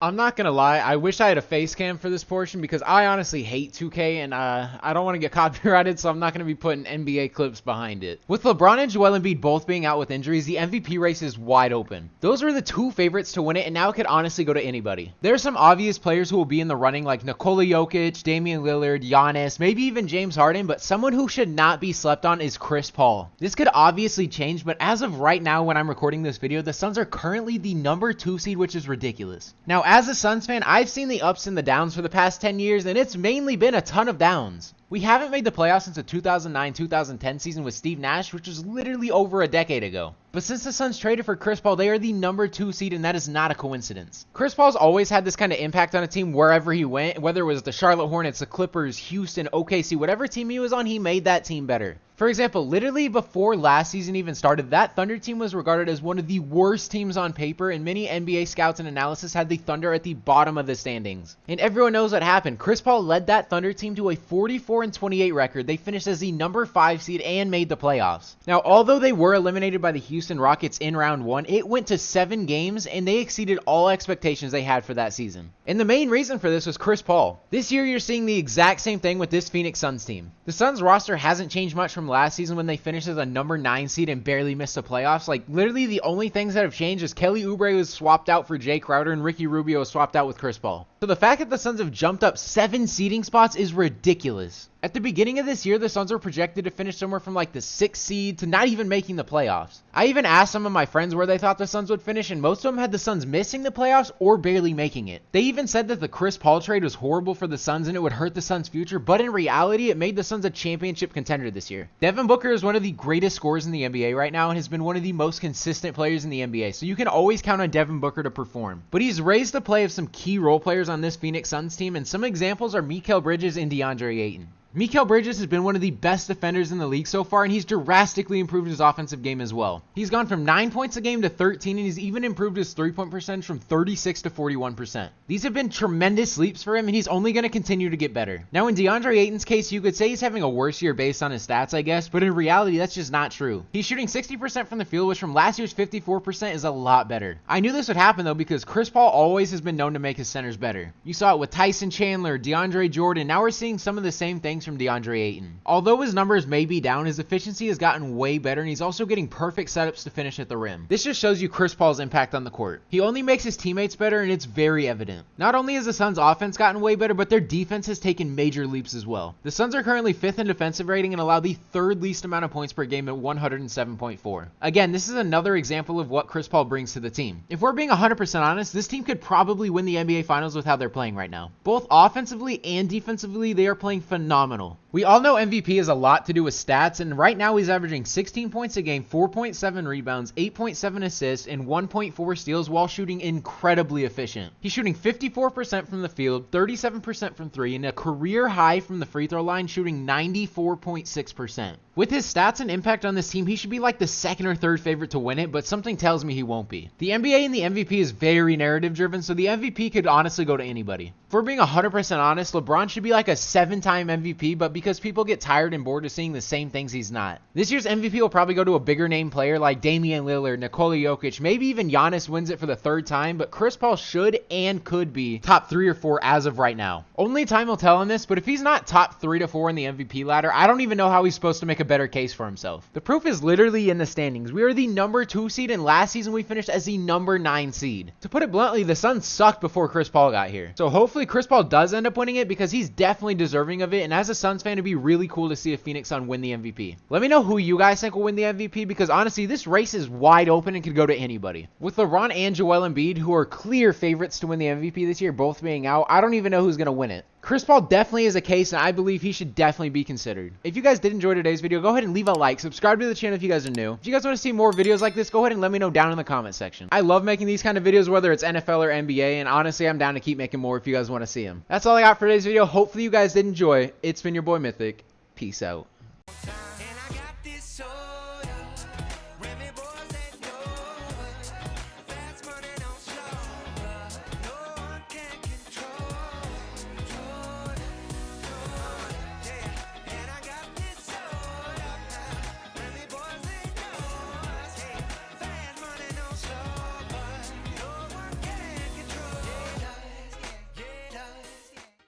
I'm not gonna lie, I wish I had a face cam for this portion because I honestly hate 2K and I don't want to get copyrighted, so I'm not gonna be putting NBA clips behind it. With LeBron and Joel Embiid both being out with injuries, the MVP race is wide open. Those were the two favorites to win it, and now it could honestly go to anybody. There are some obvious players who will be in the running like Nikola Jokic, Damian Lillard, Giannis, maybe even James Harden, but someone who should not be slept on is Chris Paul. This could obviously change, but as of right now when I'm recording this video, the Suns are currently the number 2 seed, which is ridiculous. Now, as a Suns fan, I've seen the ups and the downs for the past 10 years, and it's mainly been a ton of downs. We haven't made the playoffs since the 2009-2010 season with Steve Nash, which was literally over a decade ago. But since the Suns traded for Chris Paul, they are the number 2 seed, and that is not a coincidence. Chris Paul's always had this kind of impact on a team wherever he went, whether it was the Charlotte Hornets, the Clippers, Houston, OKC, whatever team he was on, he made that team better. For example, literally before last season even started, that Thunder team was regarded as one of the worst teams on paper, and many NBA scouts and analysis had the Thunder at the bottom of the standings. And everyone knows what happened. Chris Paul led that Thunder team to a 44-28 record. They finished as the number 5 seed and made the playoffs. Now, although they were eliminated by the Houston Rockets in round 1, it went to 7 games, and they exceeded all expectations they had for that season. And the main reason for this was Chris Paul. This year, you're seeing the exact same thing with this Phoenix Suns team. The Suns roster hasn't changed much from last season when they finished as a number 9 seed and barely missed the playoffs. Like, literally the only things that have changed is Kelly Oubre was swapped out for Jay Crowder and Ricky Rubio was swapped out with Chris Paul. So the fact that the Suns have jumped up 7 seeding spots is ridiculous. At the beginning of this year, the Suns were projected to finish somewhere from like the 6th seed to not even making the playoffs. I even asked some of my friends where they thought the Suns would finish, and most of them had the Suns missing the playoffs or barely making it. They even said that the Chris Paul trade was horrible for the Suns and it would hurt the Suns' future, but in reality, it made the Suns a championship contender this year. Devin Booker is one of the greatest scorers in the NBA right now and has been one of the most consistent players in the NBA, so you can always count on Devin Booker to perform. But he's raised the play of some key role players on this Phoenix Suns team, and some examples are Mikal Bridges and DeAndre Ayton. Mikal Bridges has been one of the best defenders in the league so far, and he's drastically improved his offensive game as well. He's gone from 9 points a game to 13, and he's even improved his 3-point percentage from 36 to 41%. These have been tremendous leaps for him, and he's only going to continue to get better. Now, in DeAndre Ayton's case, you could say he's having a worse year based on his stats, I guess, but in reality, that's just not true. He's shooting 60% from the field, which from last year's 54% is a lot better. I knew this would happen, though, because Chris Paul always has been known to make his centers better. You saw it with Tyson Chandler, DeAndre Jordan. Now we're seeing some of the same things from DeAndre Ayton. Although his numbers may be down, his efficiency has gotten way better, and he's also getting perfect setups to finish at the rim. This just shows you Chris Paul's impact on the court. He only makes his teammates better, and it's very evident. Not only has the Suns' offense gotten way better, but their defense has taken major leaps as well. The Suns are currently 5th in defensive rating and allow the 3rd least amount of points per game at 107.4. Again, this is another example of what Chris Paul brings to the team. If we're being 100% honest, this team could probably win the NBA Finals with how they're playing right now. Both offensively and defensively, they are playing phenomenal. We all know MVP has a lot to do with stats, and right now he's averaging 16 points a game, 4.7 rebounds, 8.7 assists, and 1.4 steals while shooting incredibly efficient. He's shooting 54% from the field, 37% from 3, and a career high from the free throw line, shooting 94.6%. With his stats and impact on this team, he should be like the 2nd or 3rd favorite to win it, but something tells me he won't be. The NBA and the MVP is very narrative driven, so the MVP could honestly go to anybody. If we're being 100% honest, LeBron should be like a 7-time MVP, but because people get tired and bored of seeing the same things, he's not. This year's MVP will probably go to a bigger name player like Damian Lillard, Nikola Jokic, maybe even Giannis wins it for the 3rd time, but Chris Paul should and could be top 3 or 4 as of right now. Only time will tell on this, but if he's not top 3 to 4 in the MVP ladder, I don't even know how he's supposed to make a better case for himself. The proof is literally in the standings. We are the number 2 seed, and last season we finished as the number 9 seed. To put it bluntly, the Suns sucked before Chris Paul got here. So hopefully Chris Paul does end up winning it because he's definitely deserving of it, and as a Suns fan, it'd be really cool to see a Phoenix Sun win the MVP. Let me know who you guys think will win the MVP because honestly, this race is wide open and could go to anybody. With LeBron and Joel Embiid, who are clear favorites to win the MVP this year, both being out, I don't even know who's going to win it. Chris Paul definitely is a case, and I believe he should definitely be considered. If you guys did enjoy today's video, go ahead and leave a like. Subscribe to the channel if you guys are new. If you guys want to see more videos like this, go ahead and let me know down in the comment section. I love making these kind of videos, whether it's NFL or NBA, and honestly, I'm down to keep making more if you guys want to see them. That's all I got for today's video. Hopefully you guys did enjoy. It's been your boy Mythic. Peace out.